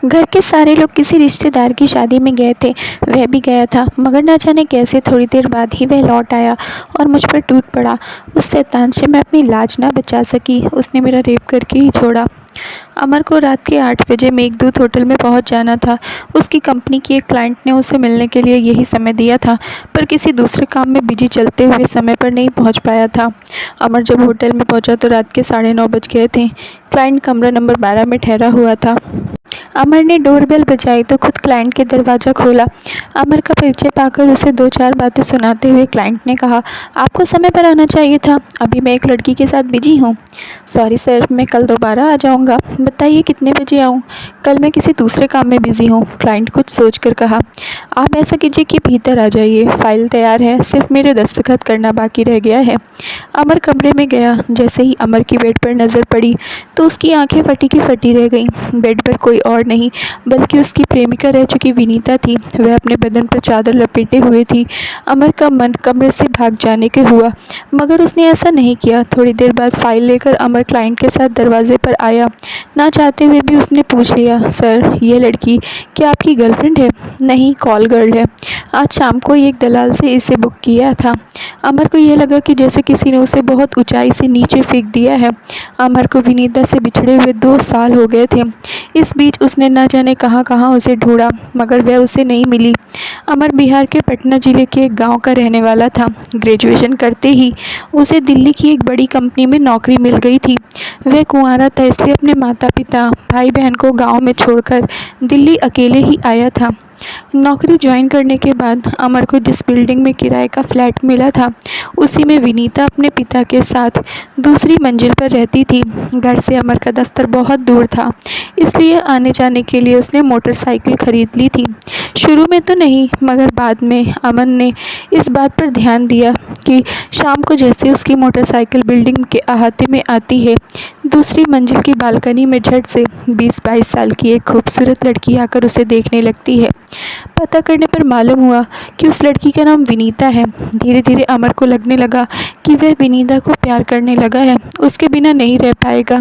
घर के सारे लोग किसी रिश्तेदार की शादी में गए थे। वह भी गया था, मगर न जाने कैसे थोड़ी देर बाद ही वह लौट आया और मुझ पर टूट पड़ा। उस शैतान से मैं अपनी लाज ना बचा सकी। उसने मेरा रेप करके ही छोड़ा। अमर को रात के 8 बजे मेघदूत होटल में पहुंच जाना था। उसकी कंपनी की एक क्लाइंट ने उसे मिलने के लिए यही समय दिया था, पर किसी दूसरे काम में बिजी चलते हुए समय पर नहीं पहुंच पाया था। अमर जब होटल में पहुंचा तो रात के 9:30 बज गए थे। क्लाइंट कमरा नंबर 12 में ठहरा हुआ था। अमर ने डोरबेल बजाई तो खुद क्लाइंट के दरवाज़ा खोला। अमर का परिचय पाकर उसे 2-4 बातें सुनाते हुए क्लाइंट ने कहा, आपको समय पर आना चाहिए था, अभी मैं एक लड़की के साथ बिजी हूँ। सॉरी सर, मैं कल दोबारा आ जाऊँगा। बताइए कितने बजे आऊँ? कल मैं किसी दूसरे काम में बिजी हूँ, क्लाइंट कुछ सोच कर कहा। आप ऐसा कीजिए कि भीतर आ जाइए, फाइल तैयार है, सिर्फ मेरे दस्तखत करना बाकी रह गया है। अमर कमरे में गया। जैसे ही अमर की बेड पर नज़र पड़ी तो उसकी आंखें फटी की फटी रह गईं। बेड पर कोई और नहीं बल्कि उसकी प्रेमिका रह चुकी विनीता थी। वह अपने बदन पर चादर लपेटे हुए थी। अमर का मन कमरे से भाग जाने के हुआ, मगर उसने ऐसा नहीं किया। थोड़ी देर बाद फाइल लेकर अमर क्लाइंट के साथ दरवाजे पर आया। ना चाहते हुए भी उसने पूछ लिया, सर ये लड़की क्या आपकी गर्लफ्रेंड है? नहीं, कॉल गर्ल है। आज शाम को ही एक दलाल से इसे बुक किया था। अमर को यह लगा कि जैसे किसी ने उसे बहुत ऊंचाई से नीचे फेंक दिया है। अमर को विनीता से बिछड़े हुए 2 साल हो गए थे। इस बीच उसने न जाने कहाँ कहाँ उसे ढूंढा, मगर वह उसे नहीं मिली। अमर बिहार के पटना जिले के एक गांव का रहने वाला था। ग्रेजुएशन करते ही उसे दिल्ली की एक बड़ी कंपनी में नौकरी मिल गई थी। वह कुंवारा था, इसलिए अपने माता पिता भाई बहन को गांव में छोड़कर दिल्ली अकेले ही आया था। नौकरी ज्वाइन करने के बाद अमर को जिस बिल्डिंग में किराए का फ्लैट मिला था, उसी में विनीता अपने पिता के साथ दूसरी मंजिल पर रहती थी। घर से अमर का दफ्तर बहुत दूर था, इसलिए आने जाने के लिए उसने मोटरसाइकिल खरीद ली थी। शुरू में तो नहीं, मगर बाद में अमन ने इस बात पर ध्यान दिया कि शाम को जैसे उसकी मोटरसाइकिल बिल्डिंग के अहाते में आती है, दूसरी मंजिल की बालकनी में झट से 20-22 साल की एक खूबसूरत लड़की आकर उसे देखने लगती है। पता करने पर मालूम हुआ कि उस लड़की का नाम विनीता है। धीरे धीरे अमर को लगने लगा कि वह विनीता को प्यार करने लगा है, उसके बिना नहीं रह पाएगा।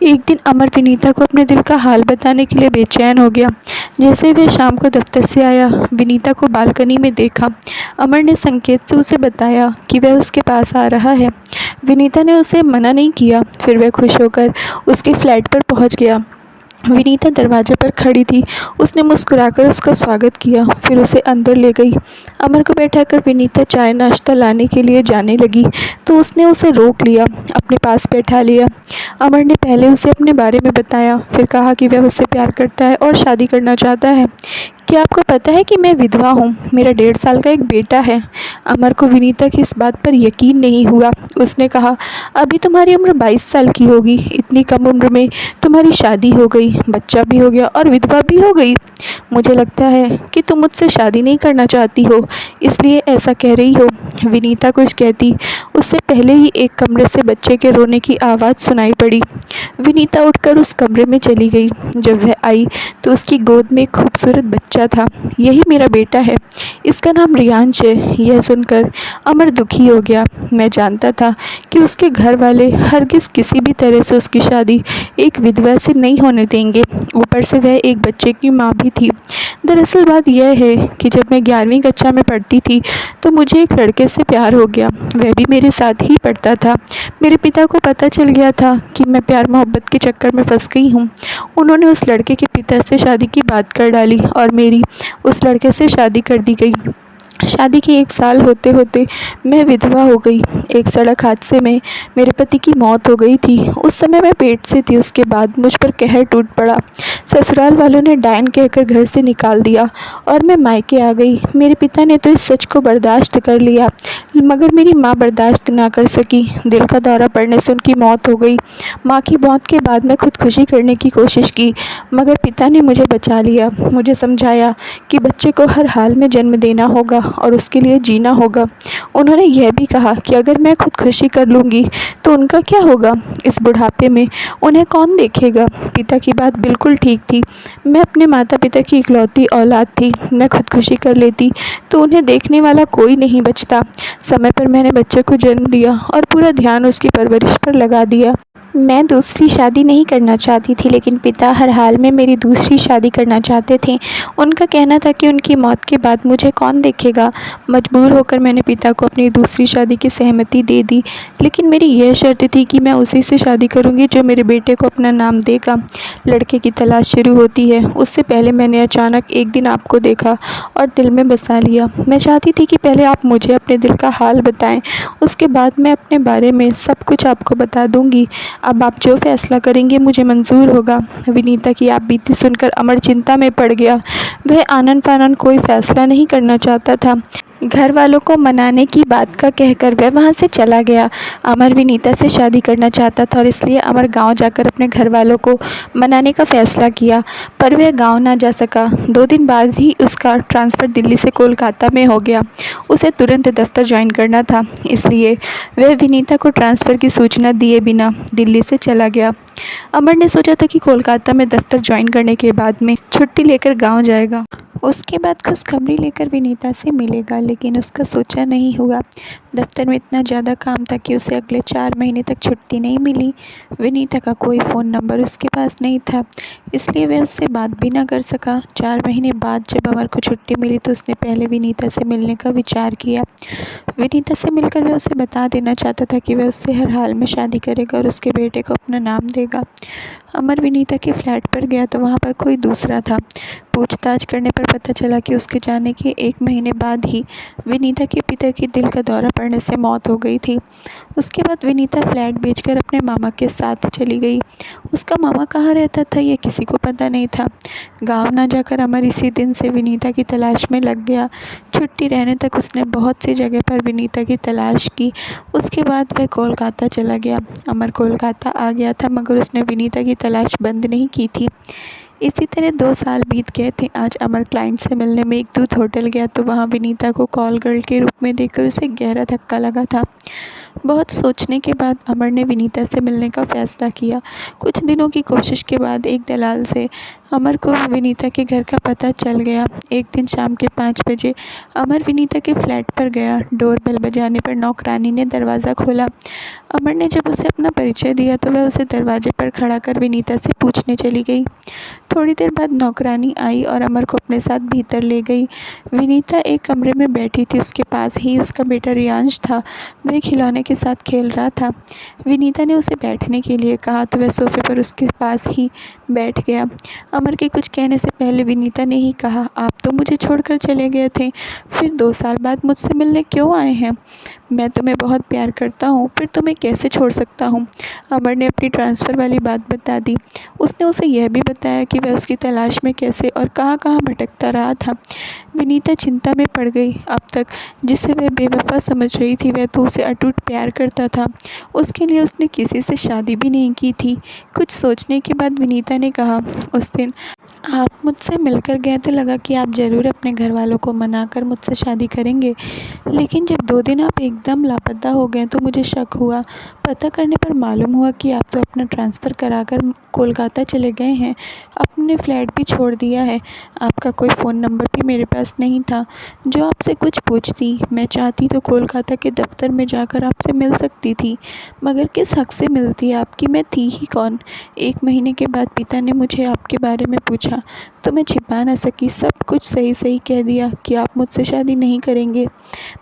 एक दिन अमर विनीता को अपने दिल का हाल बताने के लिए बेचैन हो गया। जैसे वह शाम को दफ्तर से आया, विनीता को बालकनी में देखा। अमर ने संकेत से उसे बताया कि वह उसके पास आ रहा है। विनीता ने उसे मना नहीं किया। फिर वह खुश होकर उसके फ्लैट पर पहुंच गया। विनीता दरवाजे पर खड़ी थी। उसने मुस्कुराकर उसका स्वागत किया, फिर उसे अंदर ले गई। अमर को बैठाकर विनीता चाय नाश्ता लाने के लिए जाने लगी तो उसने उसे रोक लिया, अपने पास बैठा लिया। अमर ने पहले उसे अपने बारे में बताया, फिर कहा कि वह उससे प्यार करता है और शादी करना चाहता है। क्या आपको पता है कि मैं विधवा हूँ? मेरा 1.5 साल का एक बेटा है। अमर को विनीता की इस बात पर यकीन नहीं हुआ। उसने कहा, अभी तुम्हारी उम्र 22 साल की होगी, इतनी कम उम्र में तुम्हारी शादी हो गई, बच्चा भी हो गया और विधवा भी हो गई। मुझे लगता है कि तुम मुझसे शादी नहीं करना चाहती हो, इसलिए ऐसा कह रही हो। विनीता कुछ कहती उससे पहले ही एक कमरे से बच्चे के रोने की आवाज़ सुनाई पड़ी। विनीता उठकर उस कमरे में चली गई। जब वह आई तो उसकी गोद में एक खूबसूरत बच्चा था। यही मेरा बेटा है, इसका नाम रियांश है। यह सुनकर अमर दुखी हो गया। मैं जानता था कि उसके घर वाले हरगिज़ किसी भी तरह से उसकी शादी एक विधवा से नहीं होने देंगे। ऊपर से वह एक बच्चे की माँ भी थी। दरअसल बात यह है कि जब मैं 11वीं कक्षा में पढ़ती थी तो मुझे एक लड़के से प्यार हो गया। वह भी मेरे साथ ही पढ़ता था। मेरे पिता को पता चल गया था कि मैं प्यार मोहब्बत के चक्कर में फंस गई हूँ। उन्होंने उस लड़के के पिता से शादी की बात कर डाली और मेरी उस लड़के से शादी कर दी गई। शादी के 1 साल होते होते मैं विधवा हो गई। एक सड़क हादसे में मेरे पति की मौत हो गई थी। उस समय मैं पेट से थी। उसके बाद मुझ पर कहर टूट पड़ा। ससुराल वालों ने डायन कहकर घर से निकाल दिया और मैं मायके आ गई। मेरे पिता ने तो इस सच को बर्दाश्त कर लिया, मगर मेरी माँ बर्दाश्त ना कर सकी। दिल का दौरा पड़ने से उनकी मौत हो गई। माँ की मौत के बाद मैं खुदकुशी करने की कोशिश की, मगर पिता ने मुझे बचा लिया। मुझे समझाया कि बच्चे को हर हाल में जन्म देना होगा और उसके लिए जीना होगा। उन्होंने यह भी कहा कि अगर मैं खुदकुशी कर लूँगी तो उनका क्या होगा? इस बुढ़ापे में उन्हें कौन देखेगा? पिता की बात बिल्कुल ठीक थी। मैं अपने माता पिता की इकलौती औलाद थी। मैं खुदकुशी कर लेती तो उन्हें देखने वाला कोई नहीं बचता। समय पर मैंने बच्चे को जन्म दिया और पूरा ध्यान उसकी परवरिश पर लगा दिया। मैं दूसरी शादी नहीं करना चाहती थी, लेकिन पिता हर हाल में मेरी दूसरी शादी करना चाहते थे। उनका कहना था कि उनकी मौत के बाद मुझे कौन देखेगा। मजबूर होकर मैंने पिता को अपनी दूसरी शादी की सहमति दे दी, लेकिन मेरी यह शर्त थी कि मैं उसी से शादी करूंगी जो मेरे बेटे को अपना नाम देगा। लड़के की तलाश शुरू होती है। उससे पहले मैंने अचानक एक दिन आपको देखा और दिल में बसा लिया। मैं चाहती थी कि पहले आप मुझे अपने दिल का हाल बताएं, उसके बाद मैं अपने बारे में सब कुछ आपको बता दूंगी। अब आप जो फैसला करेंगे मुझे मंजूर होगा। विनीता की आप बीती सुनकर अमर चिंता में पड़ गया। वह आनन फानन कोई फैसला नहीं करना चाहता था। घर वालों को मनाने की बात का कहकर वह वहाँ से चला गया। अमर विनीता से शादी करना चाहता था और इसलिए अमर गांव जाकर अपने घर वालों को मनाने का फैसला किया, पर वह गांव ना जा सका। 2 दिन बाद ही उसका ट्रांसफ़र दिल्ली से कोलकाता में हो गया। उसे तुरंत दफ्तर ज्वाइन करना था, इसलिए वह विनीता को ट्रांसफ़र की सूचना दिए बिना दिल्ली से चला गया। अमर ने सोचा था कि कोलकाता में दफ्तर ज्वाइन करने के बाद में छुट्टी लेकर गांव जाएगा। उसके बाद खुशखबरी लेकर विनीता से मिलेगा, लेकिन उसका सोचा नहीं हुआ। दफ्तर में इतना ज़्यादा काम था कि उसे अगले 4 महीने तक छुट्टी नहीं मिली। विनीता का कोई फ़ोन नंबर उसके पास नहीं था, इसलिए वह उससे बात भी ना कर सका। 4 महीने बाद जब अमर को छुट्टी मिली तो उसने पहले विनीता से मिलने का विचार किया। विनीता से मिलकर वह उसे बता देना चाहता था कि वह उससे हर हाल में शादी करेगा और उसके बेटे को अपना नाम देगा। अमर विनीता के फ्लैट पर गया तो वहाँ पर कोई दूसरा था। पूछताछ करने पर पता चला कि उसके जाने के 1 महीने बाद ही विनीता के पिता की दिल का दौरा पड़ने से मौत हो गई थी। उसके बाद विनीता फ्लैट बेचकर अपने मामा के साथ चली गई। उसका मामा कहाँ रहता था यह किसी को पता नहीं था। गांव ना जाकर अमर इसी दिन से विनीता की तलाश में लग गया। छुट्टी रहने तक उसने बहुत सी जगह पर विनीता की तलाश की। उसके बाद वह कोलकाता चला गया। अमर कोलकाता आ गया था, मगर उसने विनीता की तलाश बंद नहीं की थी। इसी तरह 2 साल बीत गए थे। आज अमर क्लाइंट से मिलने में एक दूत होटल गया तो वहाँ विनीता को कॉल गर्ल के रूप में देखकर उसे गहरा धक्का लगा था। बहुत सोचने के बाद अमर ने विनीता से मिलने का फ़ैसला किया। कुछ दिनों की कोशिश के बाद एक दलाल से अमर को विनीता के घर का पता चल गया। एक दिन शाम के 5 बजे अमर विनीता के फ्लैट पर गया। डोरबेल बजाने पर नौकरानी ने दरवाज़ा खोला। अमर ने जब उसे अपना परिचय दिया तो वह उसे दरवाजे पर खड़ा कर विनीता से पूछने चली गई। थोड़ी देर बाद नौकरानी आई और अमर को अपने साथ भीतर ले गई। विनीता एक कमरे में बैठी थी। उसके पास ही उसका बेटा रियांश था। वह खिलौने के साथ खेल रहा था। विनीता ने उसे बैठने के लिए कहा तो वह सोफे पर उसके पास ही बैठ गया। अमर के कुछ कहने से पहले विनीता ने ही कहा, आप तो मुझे छोड़कर चले गए थे, फिर 2 साल बाद मुझसे मिलने क्यों आए हैं? मैं तुम्हें बहुत प्यार करता हूँ, फिर तुम्हें कैसे छोड़ सकता हूँ? अमर ने अपनी ट्रांसफ़र वाली बात बता दी। उसने उसे यह भी बताया कि वह उसकी तलाश में कैसे और कहाँ कहाँ भटकता रहा था। विनीता चिंता में पड़ गई। अब तक जिसे वह बेवफा समझ रही थी वह तो उसे अटूट प्यार करता था। उसके लिए उसने किसी से शादी भी नहीं की थी। कुछ सोचने के बाद विनीता ने कहा, उस दिन आप मुझसे मिलकर गए तो लगा कि आप ज़रूर अपने घर वालों को मनाकर मुझसे शादी करेंगे, लेकिन जब 2 दिन आप एकदम लापता हो गए तो मुझे शक हुआ। पता करने पर मालूम हुआ कि आप तो अपना ट्रांसफ़र कराकर कोलकाता चले गए हैं, अपने फ्लैट भी छोड़ दिया है। आपका कोई फ़ोन नंबर भी मेरे पास नहीं था जो आपसे कुछ पूछती। मैं चाहती तो कोलकाता के दफ्तर में जाकर आपसे मिल सकती थी, मगर किस हक़ से मिलती? आपकी मैं थी ही कौन? 1 महीने के बाद पिता ने मुझे आपके बारे में पूछा तो मैं छिपा न सकी। सब कुछ सही सही कह दिया कि आप मुझसे शादी नहीं करेंगे।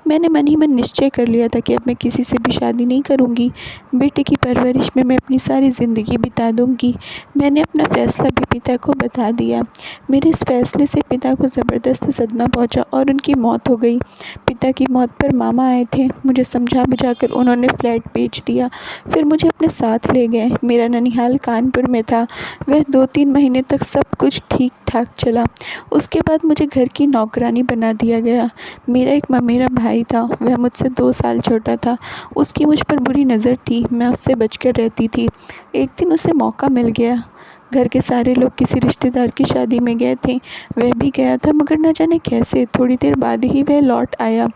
मैंने मन ही मन निश्चय कर लिया था कि अब मैं किसी से भी शादी नहीं करूँगी। बेटे की परवरिश में मैं अपनी सारी ज़िंदगी बिता दूँगी। मैंने अपना फ़ैसला भी पिता को बता दिया। मेरे इस फ़ैसले से पिता को ज़बरदस्त सदमा पहुँचा और उनकी मौत हो गई। पिता की मौत पर मामा आए थे। मुझे समझा बुझाकर उन्होंने फ्लैट बेच दिया, फिर मुझे अपने साथ ले गए। मेरा ननिहाल कानपुर में था। वह 2-3 महीने तक सब कुछ ठीक ठाक चला। उसके बाद मुझे घर की नौकरानी बना दिया गया। मेरा एक ममेरा भाई था, वह मुझसे 2 साल छोटा था। उसकी मुझ पर बुरी नज़र थी। मैं उससे बचकर रहती थी। एक दिन उसे मौका मिल गया घर के सारे लोग किसी रिश्तेदार की शादी में गए थे। वह भी गया था, मगर न जाने कैसे थोड़ी देर बाद ही वह लौट आया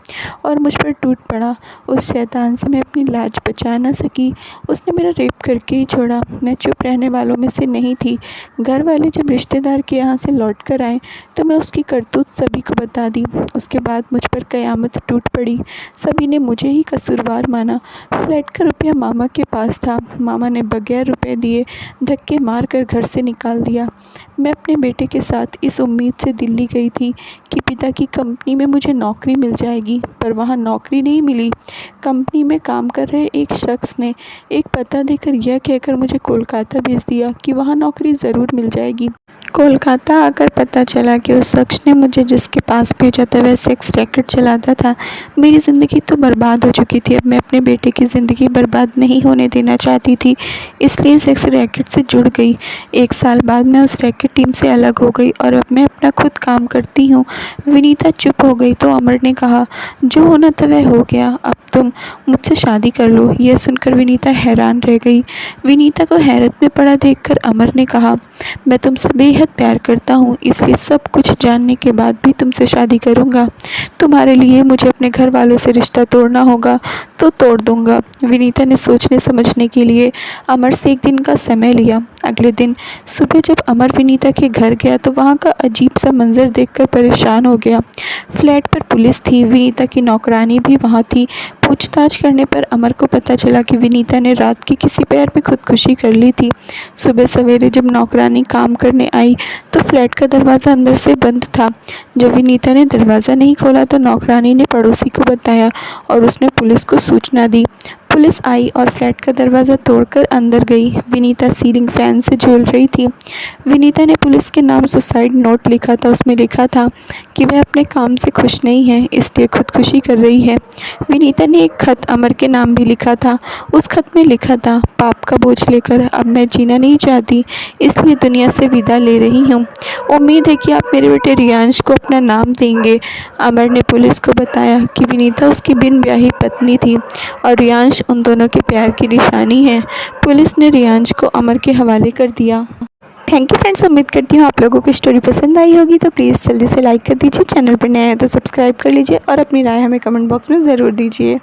और मुझ पर टूट पड़ा। उस शैतान से मैं अपनी लाज बचा न सकी। उसने मेरा रेप करके ही छोड़ा। मैं चुप रहने वालों में से नहीं थी। घर वाले जब रिश्तेदार के यहाँ से लौट कर आए तो मैं उसकी करतूत सभी को बता दी। उसके बाद मुझ पर कयामत टूट पड़ी। सभी ने मुझे ही कसूरवार माना। फ्लैट का रुपया मामा के पास था। मामा ने बगैर रुपए दिए धक्के मार कर घर से निकाल दिया। मैं अपने बेटे के साथ इस उम्मीद से दिल्ली गई थी कि पिता की कंपनी में मुझे नौकरी मिल जाएगी, पर वहाँ नौकरी नहीं मिली। कंपनी में काम कर रहे एक शख्स ने एक पता देकर यह कहकर मुझे कोलकाता भेज दिया कि वहाँ नौकरी ज़रूर मिल जाएगी। कोलकाता आकर पता चला कि उस शख्स ने मुझे जिसके पास भेजा था वह सेक्स रैकेट चलाता था। मेरी ज़िंदगी तो बर्बाद हो चुकी थी। अब मैं अपने बेटे की ज़िंदगी बर्बाद नहीं होने देना चाहती थी, इसलिए सेक्स रैकेट से जुड़ गई। 1 साल बाद मैं उस रैकेट टीम से अलग हो गई और अब मैं अपना खुद काम करती हूँ। विनीता चुप हो गई तो अमर ने कहा, जो होना था वह हो गया, अब तुम मुझसे शादी कर लो। यह सुनकर विनीता हैरान रह गई। विनीता को हैरत में पड़ा देखकर अमर ने कहा, मैं तुमसे बेहद प्यार करता हूँ, इसलिए सब कुछ जानने के बाद भी तुमसे शादी करूँगा। तुम्हारे लिए मुझे अपने घर वालों से रिश्ता तोड़ना होगा तो तोड़ दूँगा। विनीता ने सोचने समझने के लिए अमर से 1 दिन का समय लिया। अगले दिन सुबह जब अमर विनीता के घर गया तो वहाँ का अजीब सा मंजर देखकर परेशान हो गया। फ्लैट पर पुलिस थी, विनीता की नौकरानी भी वहाँ थी। पूछताछ करने पर अमर को पता चला कि विनीता ने रात के किसी पैर में खुदकुशी कर ली थी। सुबह सवेरे जब नौकरानी काम करने आई तो फ्लैट का दरवाज़ा अंदर से बंद था। जब विनीता ने दरवाज़ा नहीं खोला तो नौकरानी ने पड़ोसी को बताया और उसने पुलिस को सूचना दी। पुलिस आई और फ्लैट का दरवाज़ा तोड़कर अंदर गई। विनीता सीलिंग फैन से झूल रही थी। विनीता ने पुलिस के नाम सुसाइड नोट लिखा था। उसमें लिखा था कि वह अपने काम से खुश नहीं है, इसलिए खुदकुशी कर रही है। विनीता ने एक खत अमर के नाम भी लिखा था। उस खत में लिखा था, पाप का बोझ लेकर अब मैं जीना नहीं चाहती, इसलिए दुनिया से विदा ले रही हूँ। उम्मीद है कि आप मेरे बेटे रियांश को अपना नाम देंगे। अमर ने पुलिस को बताया कि विनीता उसकी बिन ब्याही पत्नी थी और रियांश उन दोनों के प्यार की निशानी है। पुलिस ने रियांश को अमर के हवाले कर दिया। थैंक यू फ्रेंड्स, उम्मीद करती हूँ आप लोगों को स्टोरी पसंद आई होगी, तो प्लीज़ जल्दी से लाइक कर दीजिए। चैनल पर नया है तो सब्सक्राइब कर लीजिए और अपनी राय हमें कमेंट बॉक्स में ज़रूर दीजिए।